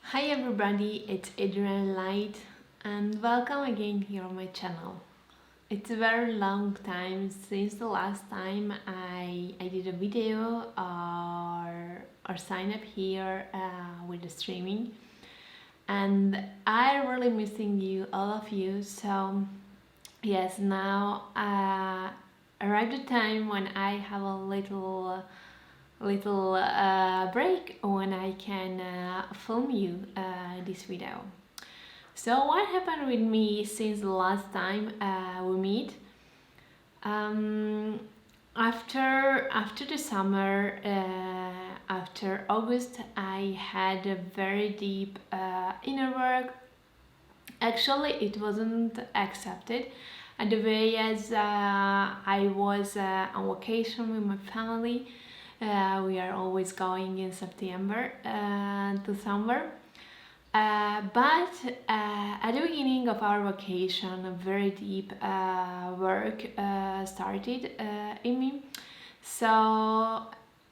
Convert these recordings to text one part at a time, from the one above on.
Hi everybody, it's Adrienn Light and welcome again here on my channel. It's a very long time since the last time I did a video or sign up here with the streaming, and I'm really missing you, all of you. So yes, now arrived the time when I have a little break when I can film you this video. So what happened with me since the last time we meet? Um, after the summer, after August, I had a very deep inner work. Actually, it wasn't accepted the way as I was on vacation with my family. We are always going in September to summer. But at the beginning of our vacation, a very deep work started in me. So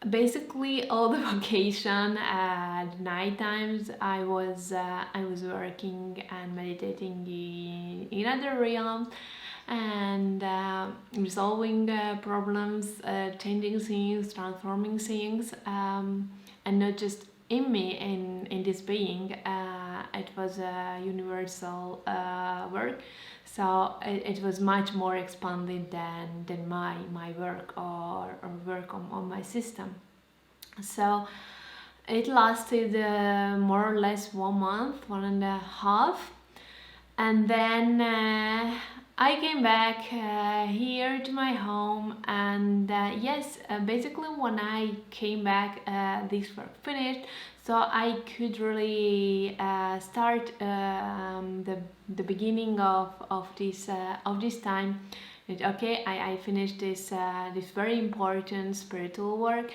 basically, all the vacation at night times, I was working and meditating in other realms and resolving problems, changing things, transforming things, and not just in me, in this being. It was a universal work, so it was much more expanded than my work or work on my system. So it lasted more or less 1 month, 1.5, and then I came back here to my home, and yes, basically when I came back, this work finished, so I could really start the beginning of this time. Okay, I finished this very important spiritual work.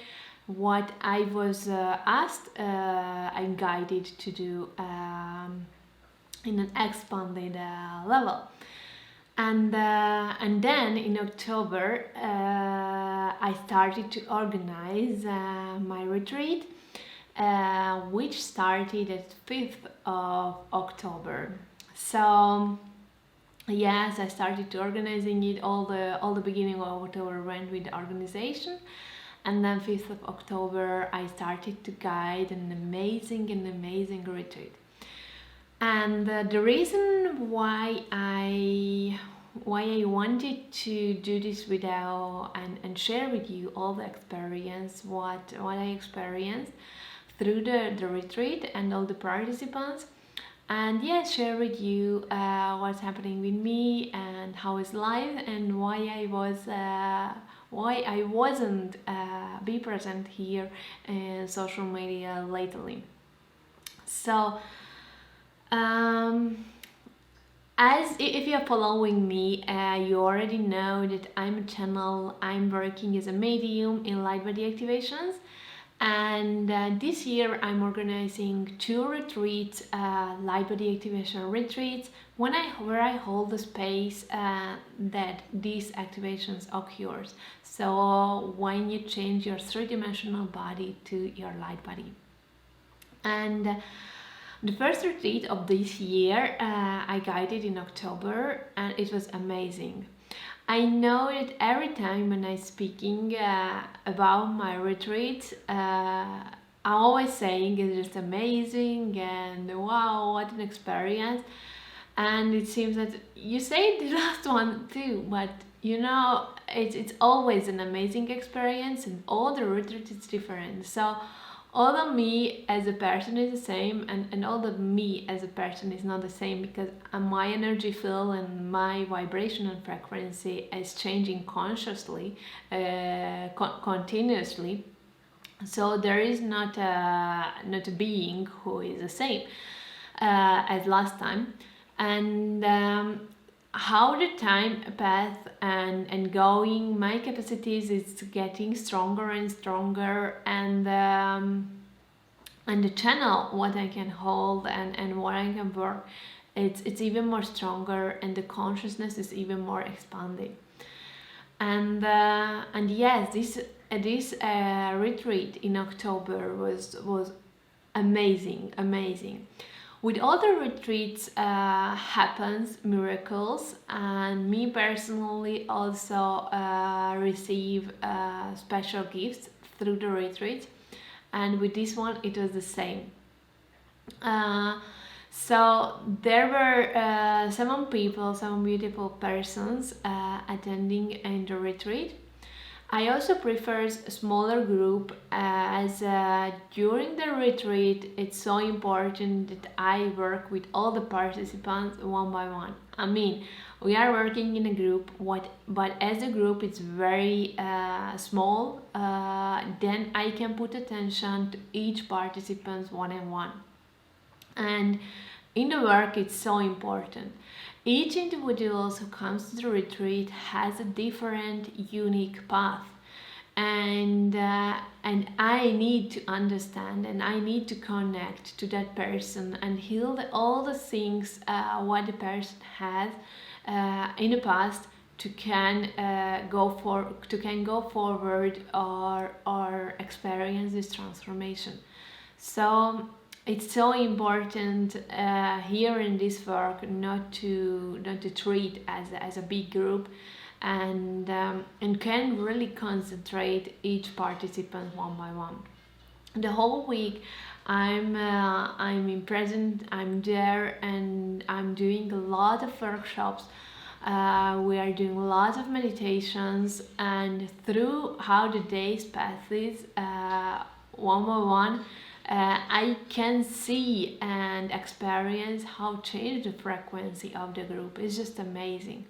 What I was asked and guided to do in an expanded level. And then in October, I started to organize my retreat, which started at 5th of October. So yes, I started to organizing it. All the beginning of October went with the organization, and then 5th of October I started to guide an amazing retreat. And the reason why I wanted to do this video and share with you all the experience, what I experienced through the retreat and all the participants, and yes, share with you what's happening with me and how is life, and why I wasn't be present here in social media lately. So as if you're following me, you already know that I'm a channel. I'm working as a medium in light body activations, and this year I'm organizing 2 retreats, light body activation retreats, where I hold the space that these activations occurs. So when you change your 3-dimensional body to your light body. And the first retreat of this year I guided in October, and it was amazing. I know that every time when I'm speaking about my retreat, I'm always saying it's just amazing and wow, what an experience. And it seems that you say the last one too, but it's always an amazing experience, and all the retreats is different. So all the me as a person is the same, and all the me as a person is not the same, because my energy field and my vibration and frequency is changing consciously, continuously. So there is not a being who is the same as last time. And how the time path and going, my capacities is getting stronger and stronger, and the channel what I can hold and what I can work, it's even more stronger, and the consciousness is even more expanded. And yes, this retreat in October was amazing, amazing. With all the retreats happens miracles, and me personally also receive special gifts through the retreat, and with this one it was the same. So there were 7 people, 7 beautiful persons attending in the retreat. I also prefer a smaller group as during the retreat it's so important that I work with all the participants one by one. I mean, we are working in a group, but as a group it's very small, then I can put attention to each participant one on one. And in the work it's so important. Each individual who comes to the retreat has a different, unique path, and I need to understand and I need to connect to that person and heal all the things what the person has in the past to can go forward or experience this transformation. So it's so important here in this work not to treat as a big group, and can really concentrate each participant one by one. The whole week I'm in present, I'm there, and I'm doing a lot of workshops. We are doing a lot of meditations, and through how the days passes one by one, I can see and experience how change the frequency of the group. It's just amazing.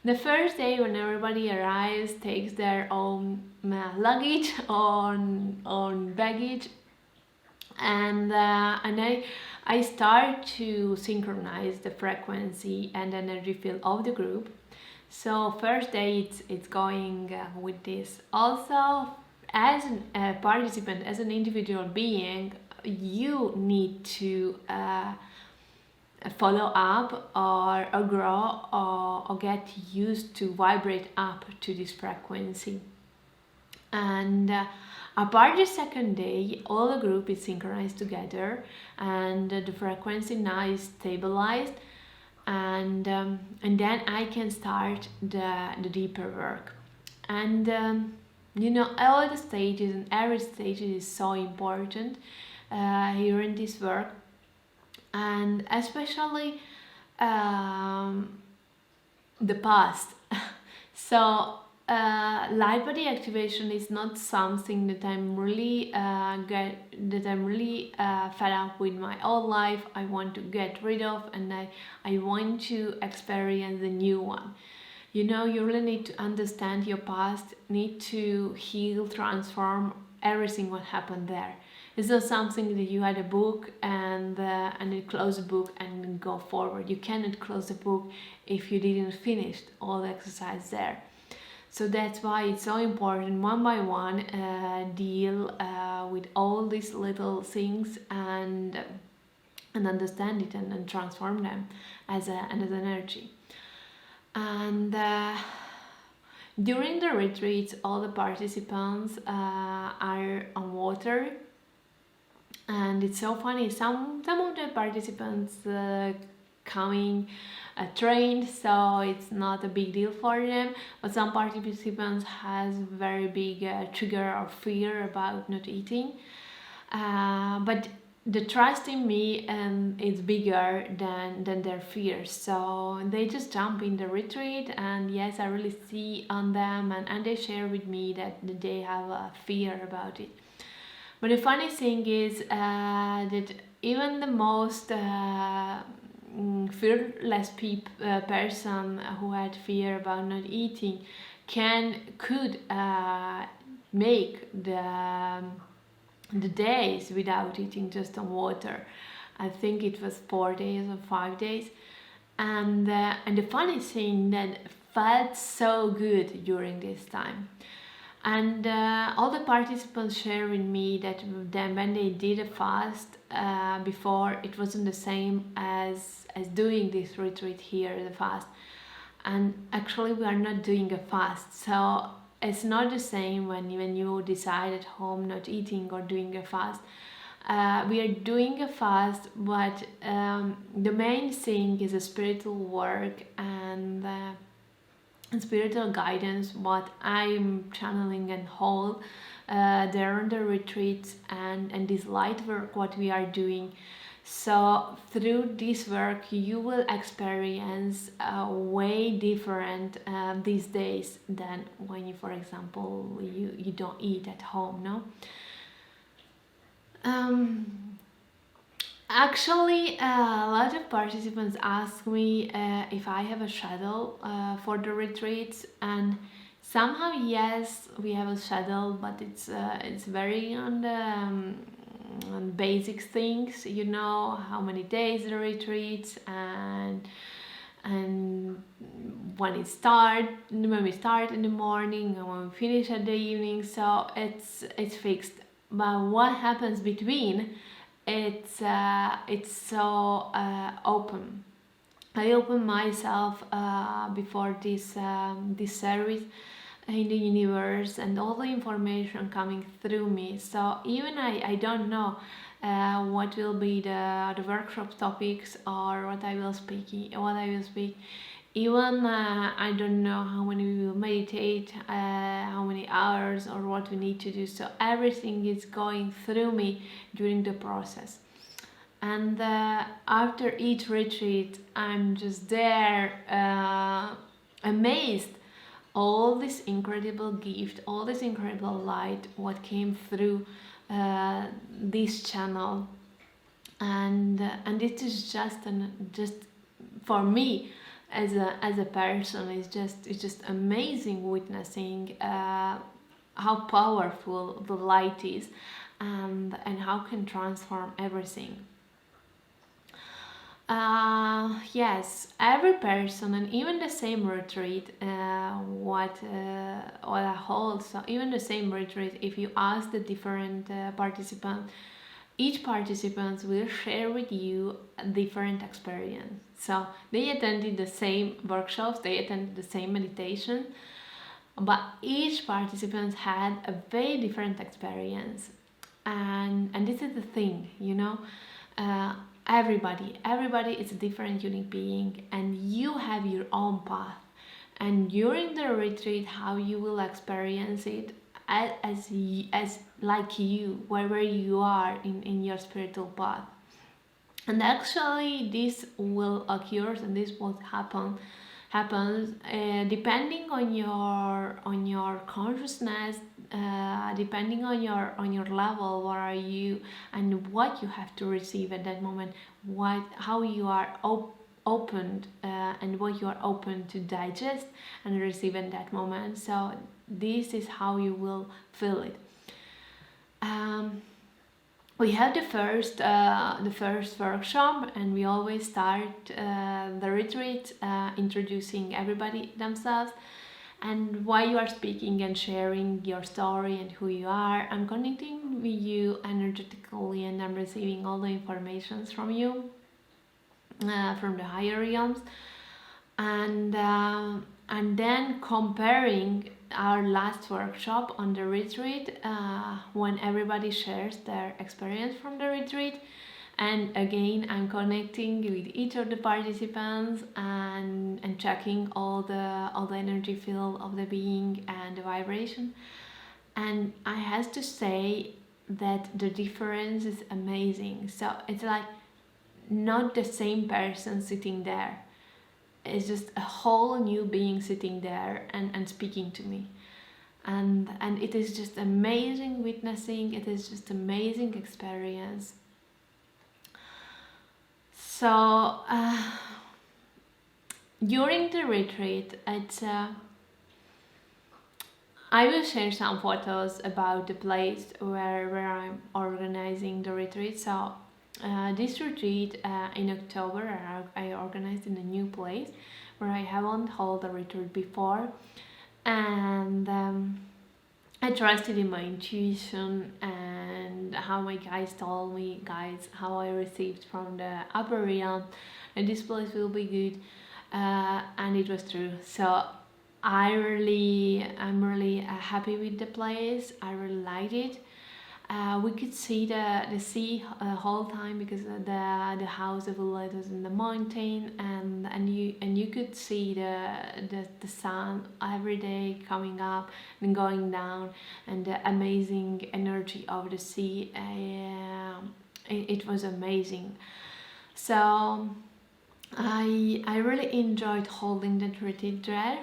The first day when everybody arrives, takes their own luggage on baggage, and I start to synchronize the frequency and energy field of the group. So first day it's going with this. Also, as a participant, as an individual being, you need to follow up or grow or get used to vibrate up to this frequency. And apart the second day, all the group is synchronized together, and the frequency now is stabilized, and then I can start the deeper work. And all the stages, and every stage is so important here in this work, and especially the past. So light body activation is not something that I'm really fed up with my old life. I want to get rid of, and I want to experience a new one. You really need to understand your past, need to heal, transform everything what happened there. It's not something that you had a book and you close the book and go forward. You cannot close the book if you didn't finish all the exercise there. So that's why it's so important one by one deal with all these little things and understand it and transform them as an energy. And during the retreats, all the participants are on water, and it's so funny. Some of the participants coming trained, so it's not a big deal for them. But some participants has very big trigger or fear about not eating. But the trust in me is bigger than their fears, so they just jump in the retreat, and yes, I really see on them, and they share with me that they have a fear about it. But the funny thing is that even the most fearless person who had fear about not eating could make the days without eating, just on water. I think it was 4 days or 5 days, and the funny thing that felt so good during this time. And all the participants share with me that then when they did a fast before, it wasn't the same as doing this retreat here, the fast. And actually we are not doing a fast, so it's not the same when you decide at home not eating or doing a fast. We are doing a fast, but the main thing is a spiritual work and spiritual guidance, what I'm channeling and hold there on the retreats and this light work what we are doing. So through this work you will experience way different these days than when you, for example, you don't eat at home, no? Actually, a lot of participants ask me if I have a schedule for the retreats, and somehow yes, we have a schedule, but it's very on basic things, you know, how many days the retreats and when we start in the morning and when we finish at the evening. So it's fixed. But what happens between? It's so open. I open myself before this service in the universe and all the information coming through me. So even I don't know what will be the workshop topics or what I will speak. Even I don't know how many we will meditate, how many hours or what we need to do. So everything is going through me during the process. And after each retreat, I'm just there, amazed. All this incredible gift, all this incredible light, what came through this channel, and it is just for me as a person, it's just amazing witnessing how powerful the light is, and how can transform everything. Yes, every person, and even the same retreat, what I hold. So even the same retreat, if you ask the different participants, each participant will share with you a different experience. So they attended the same workshops, they attended the same meditation, but each participant had a very different experience. And this is the thing, you know. Everybody is a different unique being, and you have your own path. And during the retreat, how you will experience it as like you, wherever you are in your spiritual path. And actually this will occur, and this will happens depending on your consciousness, depending on your level, where are you and what you have to receive at that moment, how you are opened, and what you are open to digest and receive at that moment. So this is how you will feel it. We have the first workshop, and we always start the retreat introducing everybody themselves and why you are speaking and sharing your story and who you are. I'm connecting with you energetically, and I'm receiving all the information from you, from the higher realms, and then comparing our last workshop on the retreat, when everybody shares their experience from the retreat. And again, I'm connecting with each of the participants and checking all the energy field of the being and the vibration. And I have to say that the difference is amazing. So it's like not the same person sitting there. It's just a whole new being sitting there and speaking to me. And it is just amazing witnessing. It is just amazing experience. So during the retreat, I will share some photos about the place where I'm organizing the retreat. So this retreat in October, I organized in a new place where I haven't held a retreat before, and I trusted in my intuition and how my guides told me, how I received from the upper realm, and this place will be good, and it was true. So I'm really happy with the place. I really liked it. We could see the sea whole time, because the house of the light was in the mountain, and you could see the sun every day coming up and going down, and the amazing energy of the sea. It was amazing. So I really enjoyed holding that retreat there.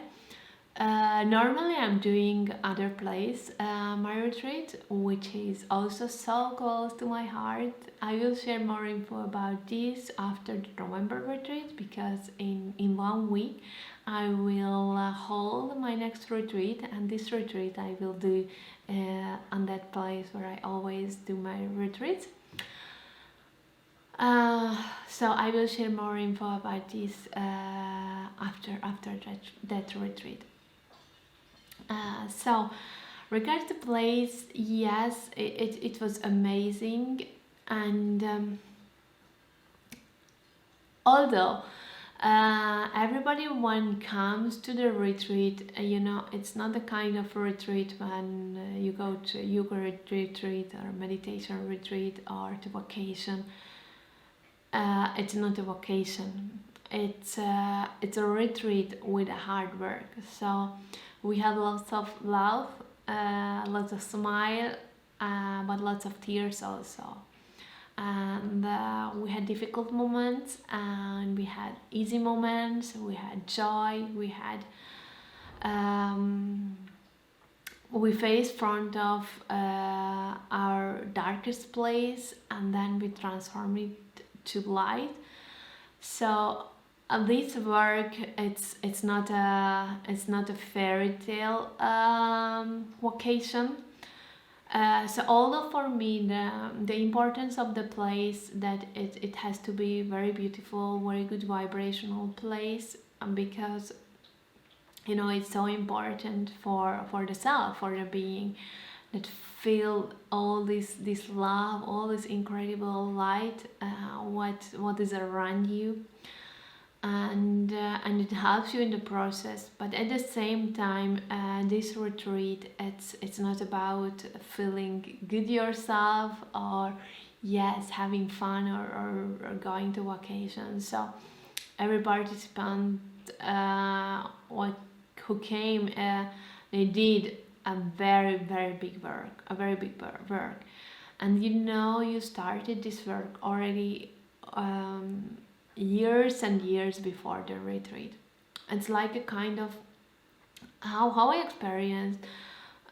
Normally I'm doing other place my retreat, which is also so close to my heart. I will share more info about this after the November retreat, because in 1 week I will hold my next retreat, and this retreat I will do on that place where I always do my retreats. So I will share more info about this after that retreat. So regarding the place, yes, it was amazing, and although everybody when comes to the retreat, it's not the kind of retreat when you go to yoga retreat or meditation retreat or to vacation. It's not a vacation. It's a retreat with hard work. So we had lots of love, lots of smile, but lots of tears also. And we had difficult moments, and we had easy moments. We had joy. We faced front of our darkest place, and then we transformed it to light. So this work, it's not a fairy tale vocation. So although for me the importance of the place, that it has to be very beautiful, very good vibrational place, because it's so important for the self, for the being, that feel all this love, all this incredible light, what is around you, and it helps you in the process. But at the same time, this retreat, it's not about feeling good yourself, or yes, having fun, or going to vacation. So every participant who came, they did a very big work, and you started this work already years and years before the retreat. It's like a kind of how I experienced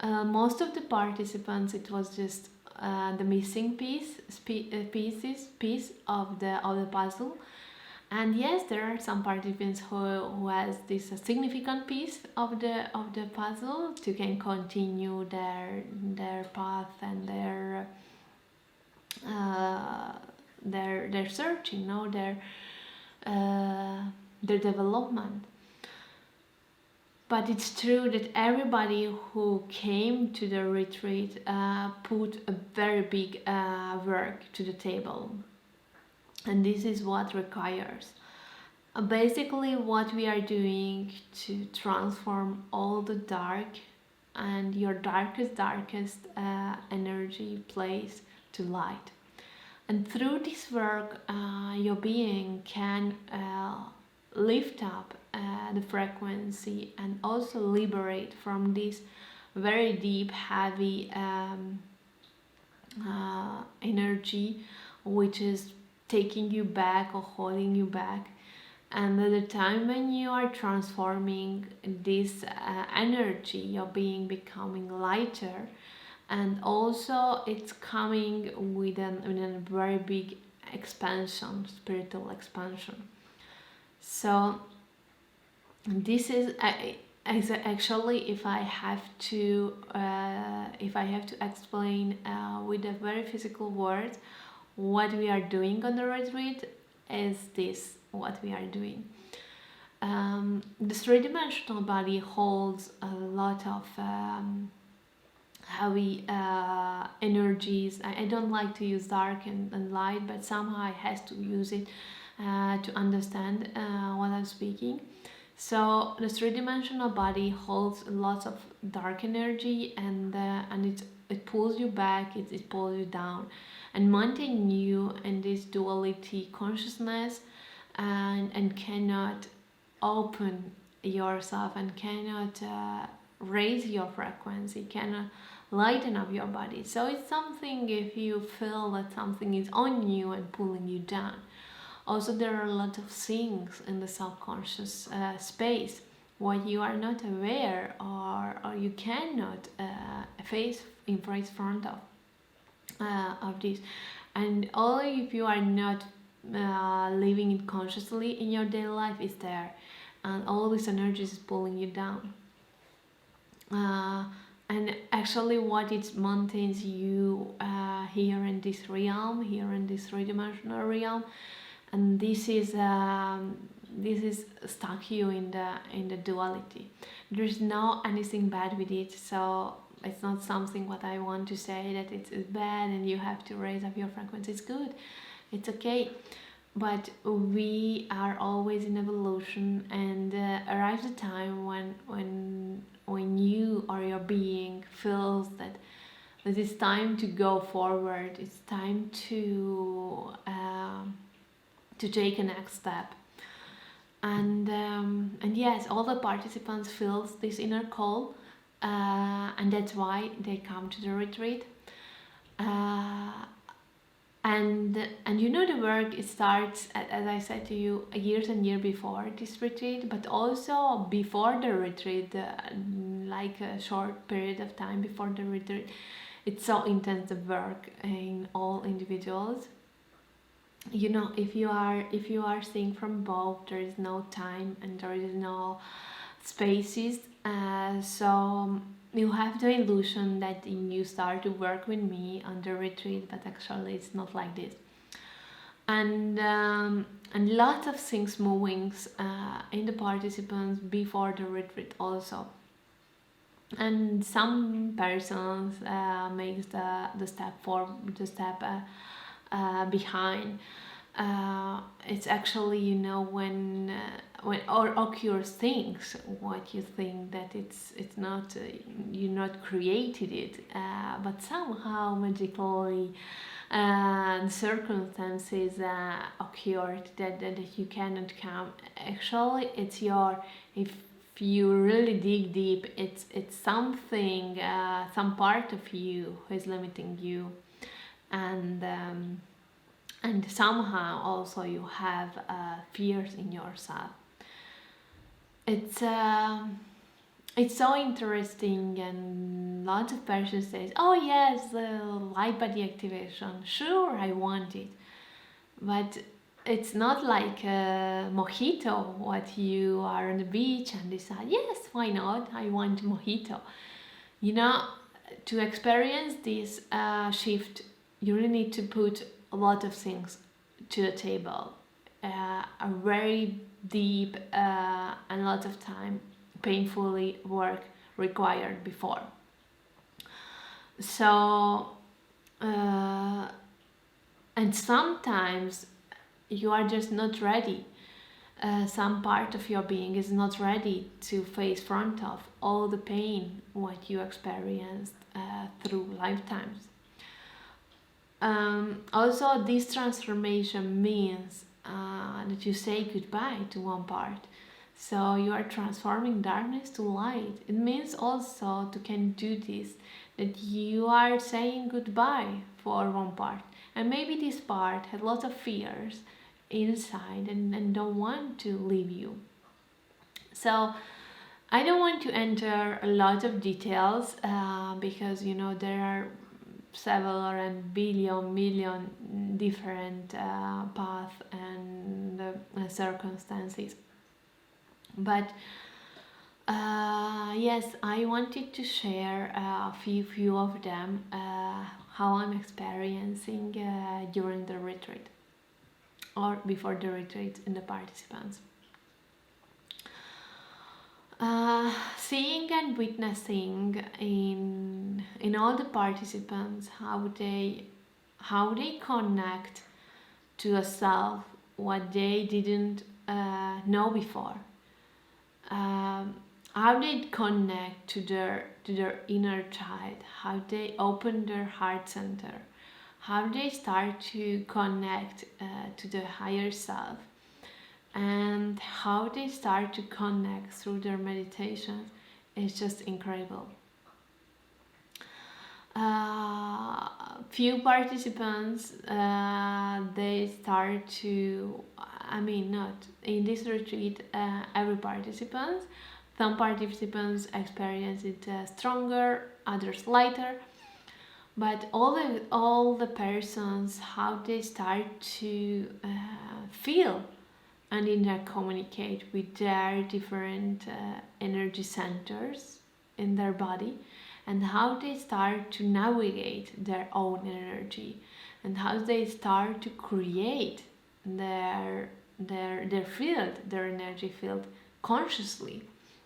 most of the participants. It was just the missing piece of the puzzle. And yes, there are some participants who has this significant piece of the puzzle to can continue their path and their searching, their development. But it's true that everybody who came to the retreat put a very big work to the table. And this is what requires. Basically, what we are doing to transform all the dark and your darkest energy place to light. And through this work, your being can lift up the frequency, and also liberate from this very deep, heavy energy, which is taking you back or holding you back. And at the time when you are transforming this energy, your being becoming lighter, and also it's coming with a very big expansion, spiritual expansion. So this is actually, if I have to explain with a very physical words, what we are doing on the retreat is this: what we are doing. The three-dimensional body holds a lot of heavy energies. I don't like to use dark and light, but somehow I have to use it to understand what I'm speaking. So the three-dimensional body holds lots of dark energy, and it pulls you back, it pulls you down, and maintain you in this duality consciousness, and cannot open yourself, and cannot raise your frequency, cannot lighten up your body. So it's something, if you feel that something is on you and pulling you down. Also, there are a lot of things in the subconscious space what you are not aware, or you cannot face in front of this. And only if you are not living it consciously in your daily life is there, and all this energy is pulling you down. And actually what it maintains you here in this realm, here in this three-dimensional realm, and this is stuck you in the duality. There's no anything bad with it, so it's not something what I want to say that it's bad and you have to raise up your frequency. It's good, it's okay, but we are always in evolution, and arrives a time when you or your being feels that it's time to go forward, it's time to take a next step. And yes, all the participants feel this inner call, and that's why they come to the retreat. And you know, the work, it starts, as I said to you, years and years before this retreat, but also before the retreat, like a short period of time before the retreat. It's so intense, the work in all individuals. You know, if you are seeing from both, there is no time and there is no spaces, so you have the illusion that you start to work with me on the retreat, but actually it's not like this. And lots of things moving in the participants before the retreat also. And some persons makes the step forward, the step behind. It's actually, you know, when or occurs things what you think that it's not, you not created it, but somehow magically circumstances occurred that you cannot come. Actually, it's your, if you really dig deep, it's something, some part of you who is limiting you, and somehow also you have fears in yourself. It's so interesting, and lots of persons say, oh yes, light body activation, sure, I want it, but it's not like a mojito, what you are on the beach and decide, yes, why not, I want mojito. You know, to experience this shift, you really need to put a lot of things to the table, a very deep and lots of time, painfully work required before. So and sometimes you are just not ready. Some part of your being is not ready to face front of all the pain what you experienced through lifetimes. Also, this transformation means that you say goodbye to one part. So you are transforming darkness to light. It means also to can do this, that you are saying goodbye for one part. And maybe this part had lots of fears inside and don't want to leave you. So I don't want to enter a lot of details because, you know, there are several and million different paths and circumstances. But yes, I wanted to share a few of them, how I'm experiencing during the retreat or before the retreat in the participants. Seeing and witnessing in all the participants how they connect to a self what they didn't know before, how they connect to their inner child, how they open their heart center, how they start to connect to the higher self, and how they start to connect through their meditation is just incredible. Few participants, they start to, not in this retreat, every participant, some participants experience it stronger, others lighter, but all the persons, how they start to feel and communicate with their different energy centers in their body, and how they start to navigate their own energy, and how they start to create their field, their energy field consciously.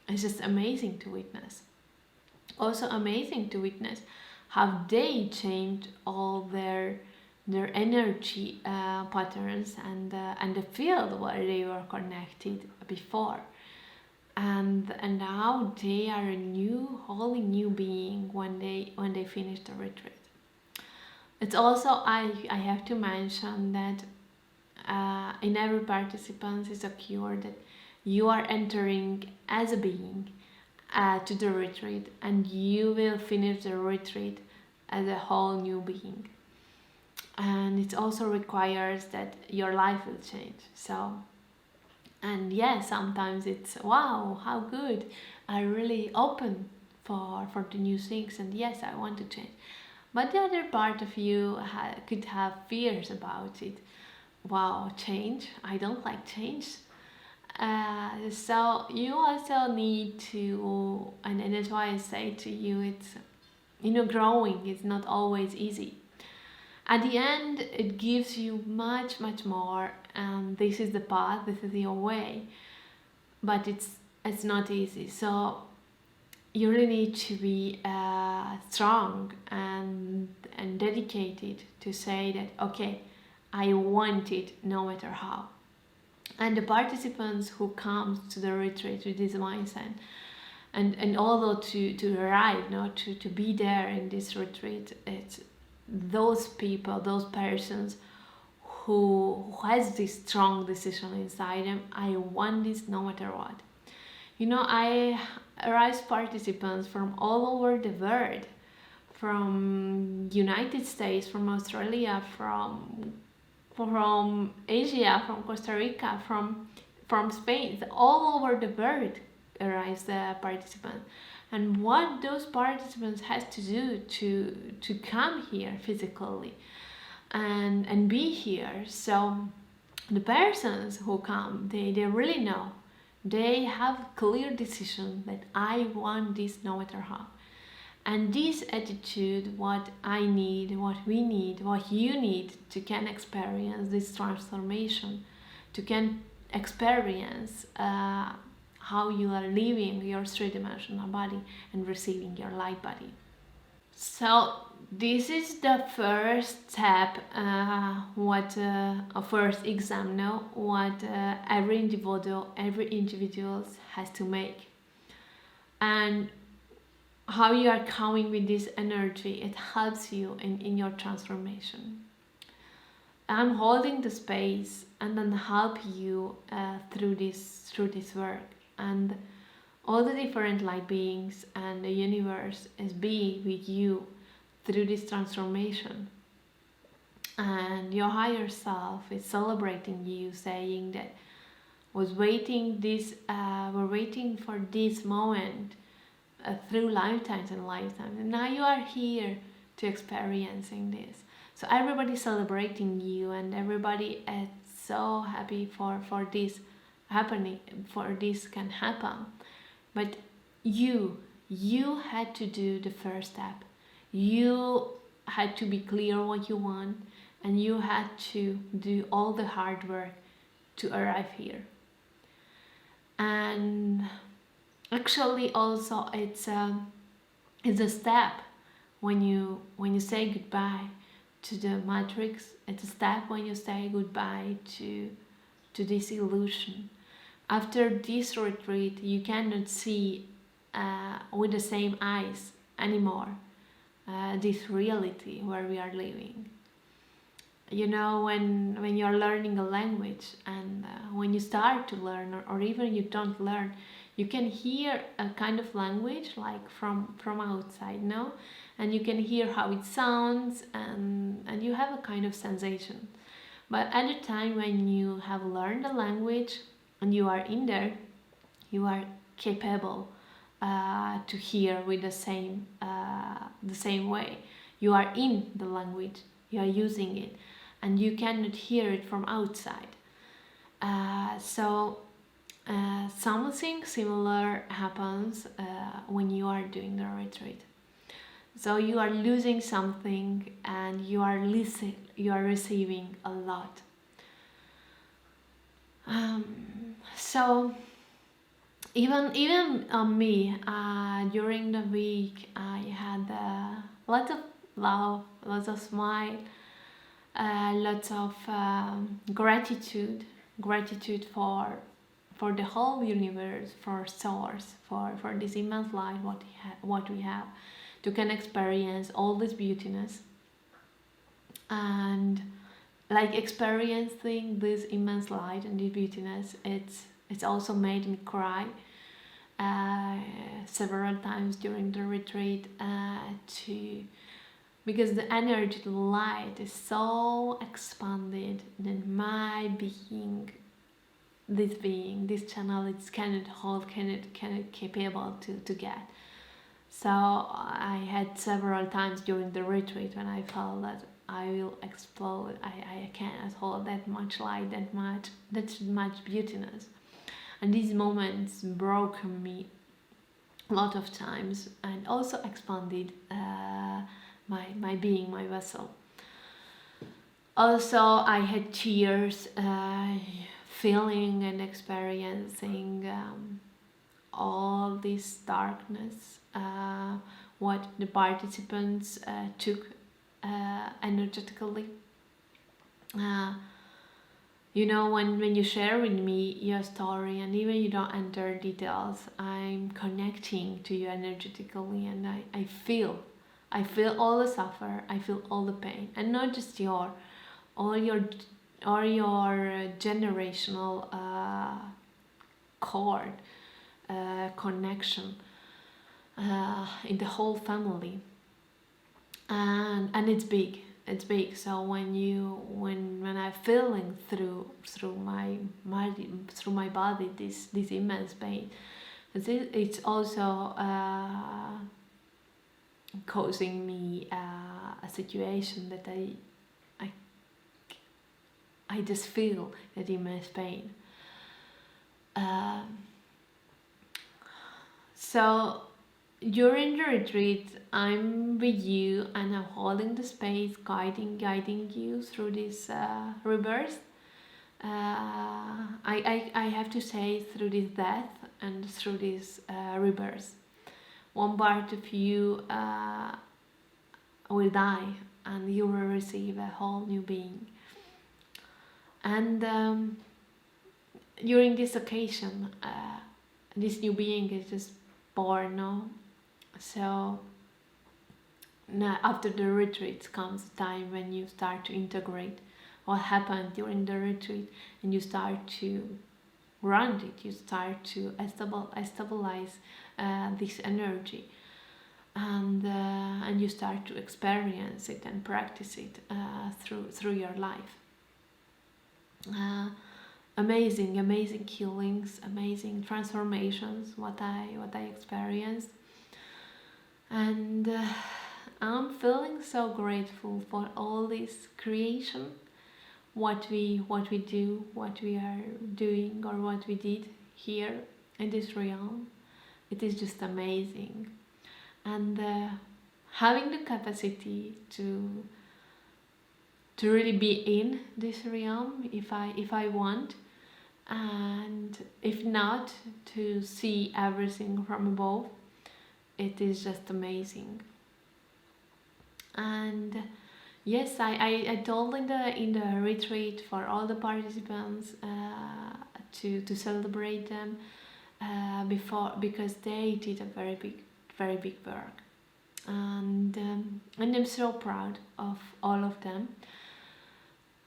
It's just amazing to witness. Also amazing to witness how they changed all their energy patterns and the field where they were connected before, and how they are a wholly new being when they finish the retreat. It's also, I have to mention that in every participant is occurred that you are entering as a being to the retreat, and you will finish the retreat as a whole new being. And it also requires that your life will change. So, and yes, sometimes it's, wow, how good, I really open for the new things, and yes, I want to change. But the other part of you could have fears about it. Wow, change, I don't like change. So you also need to, and that's why I say to you, it's, growing is not always easy. At the end, it gives you much more, and this is the path, this is your way, but it's not easy. So you really need to be strong and dedicated to say that, okay, I want it no matter how. And the participants who come to the retreat with this mindset, and although to arrive, to be there in this retreat, it's those people, those persons who has this strong decision inside them. I want this no matter what. I raise participants from all over the world, from United States, from Australia, from Asia, from Costa Rica, from Spain, all over the world arrives the participants. And what those participants has to do to come here physically and be here. So the persons who come, they really know, they have clear decision that I want this no matter how. And this attitude, what I need, what we need, what you need to can experience this transformation, to can experience how you are living your three-dimensional body and receiving your light body. So this is the first step, first exam now, what every individual has to make. And how you are coming with this energy, it helps you in your transformation. I'm holding the space and then help you through this work, and all the different light beings and the universe is being with you through this transformation. And your higher self is celebrating you, saying that we're waiting for this moment through lifetimes and lifetimes, and now you are here to experiencing this. So everybody's celebrating you, and everybody is so happy for this happening, for this can happen. But you had to do the first step. You had to be clear what you want, and you had to do all the hard work to arrive here. And actually also it's a step when you say goodbye to the matrix. It's a step when you say goodbye to this illusion. After this retreat, you cannot see with the same eyes anymore, this reality where we are living. You know, when you're learning a language, and when you start to learn, or even you don't learn, you can hear a kind of language like from outside, no? And you can hear how it sounds, and you have a kind of sensation. But at the time when you have learned the language and you are in there, you are capable to hear with the same way. You are in the language, you are using it, and you cannot hear it from outside. So something similar happens when you are doing the retreat. So you are losing something, and you are receiving a lot. So even me, during the week, I had lots of love, lots of smile, lots of gratitude for the whole universe, for source, for this immense light what we have, to can experience all this beautiness. And like experiencing this immense light and this beautiness, it's also made me cry several times during the retreat, because the energy, the light is so expanded that my being, this channel, it cannot hold, cannot capable to get. So I had several times during the retreat when I felt that I will explode. I cannot hold that much light, that much beautiness. And these moments broke me a lot of times, and also expanded my being, my vessel. Also, I had tears, feeling and experiencing all this darkness, what the participants took energetically. You know, when you share with me your story, and even you don't enter details, I'm connecting to you energetically, and I feel all the suffer, I feel all the pain, and not just all your generational cord connection in the whole family, and it's big. So when I'm feeling through my body this immense pain, it's also causing me a situation that I just feel that immense pain. So during the retreat, I'm with you, and I'm holding the space, guiding you through this rebirth. I have to say, through this death and through this rebirth. One part of you will die, and you will receive a whole new being. And during this occasion, this new being is just born, no? So now, after the retreat comes a time when you start to integrate what happened during the retreat, and you start to run it, you start to stabilize this energy, and you start to experience it and practice it through your life. Amazing healings, amazing transformations, what I experienced, and I'm feeling so grateful for all this creation, what we do, what we are doing, or what we did here in this realm. It is just amazing, and having the capacity to really be in this realm, if I want, and if not, to see everything from above. It is just amazing. And yes, I told in the retreat for all the participants to celebrate them, before, because they did a very big work, and I'm so proud of all of them,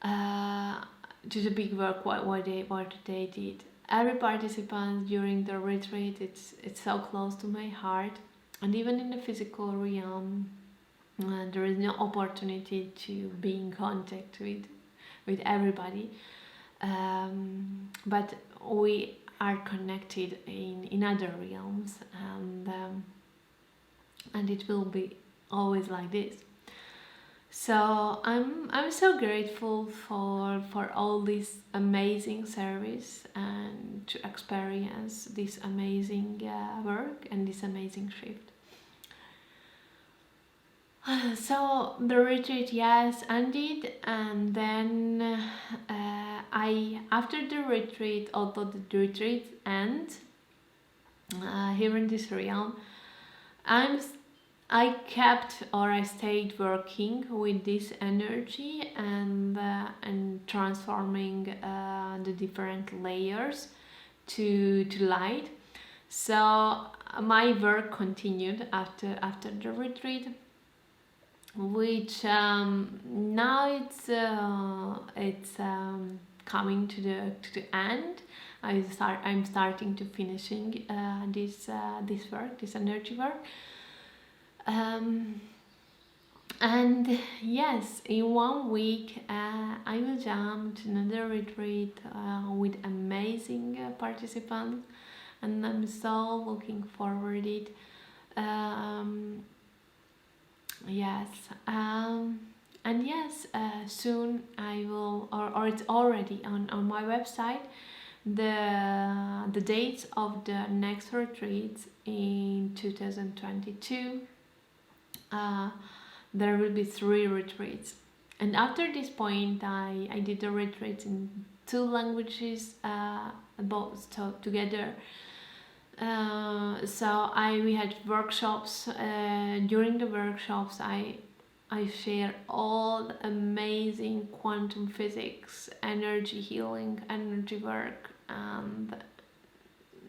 to the big work what they did. Every participant during the retreat, it's so close to my heart, and even in the physical realm, there is no opportunity to be in contact with everybody, but we are connected in other realms, and it will be always like this. So I'm so grateful for all this amazing service, and to experience this amazing work and this amazing shift. So the retreat, yes, ended, and then I, after the retreat, although the retreat ends here in this realm, I kept, or I stayed working with this energy, and transforming the different layers to light. So my work continued after the retreat, which now it's coming to the end. I'm starting to finishing this work, this energy work. And yes, in 1 week I will jump to another retreat with amazing participants, and I'm so looking forward to it. Yes, and yes, soon I will, or it's already on my website, the dates of the next retreats in 2022. There will be 3 retreats, and after this point I did the retreats in 2 languages, both together. So we had workshops. During the workshops I share all the amazing quantum physics, energy healing, energy work, and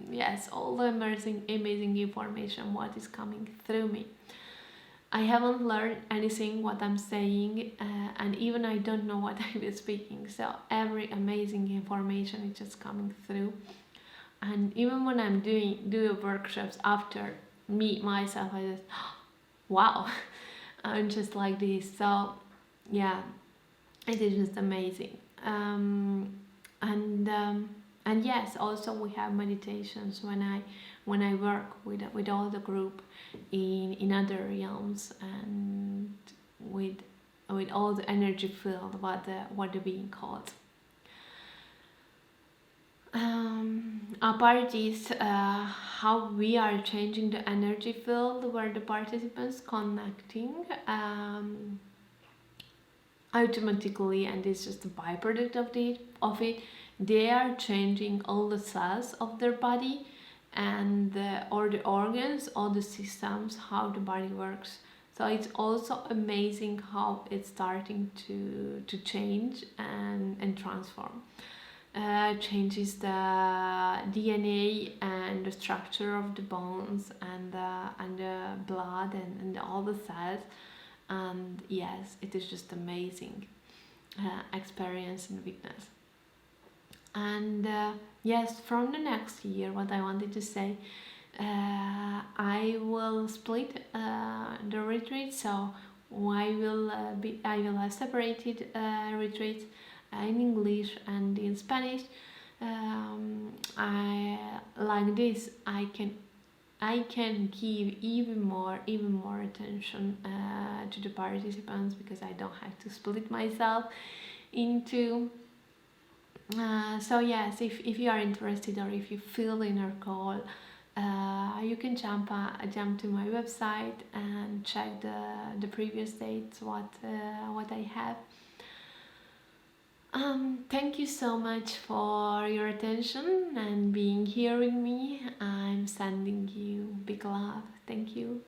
yes, all the amazing information what is coming through me. I haven't learned anything what I'm saying, and even I don't know what I was speaking, so every amazing information is just coming through. And even when I'm do workshops after myself, I just wow, I'm just like this. So yeah, it is just amazing. And yes, also we have meditations when I work with all the group in other realms, and with all the energy field what they're being called. Apart is how we are changing the energy field where the participants connecting automatically, and it's just a byproduct of it. They are changing all the cells of their body, and or the organs, all the systems, how the body works. So it's also amazing how it's starting to change and transform. Changes the DNA and the structure of the bones, and the blood, and all the cells. And yes, it is just amazing experience and witness. And yes, from the next year, what I wanted to say, I will split the retreat. So I will have separated retreats in English and in Spanish. I like this. I can give even more attention to the participants, because I don't have to split myself into. So yes, if you are interested, or if you feel inner call, you can jump to my website and check the previous dates what I have. Thank you so much for your attention and being here with me. I'm sending you big love. Thank you.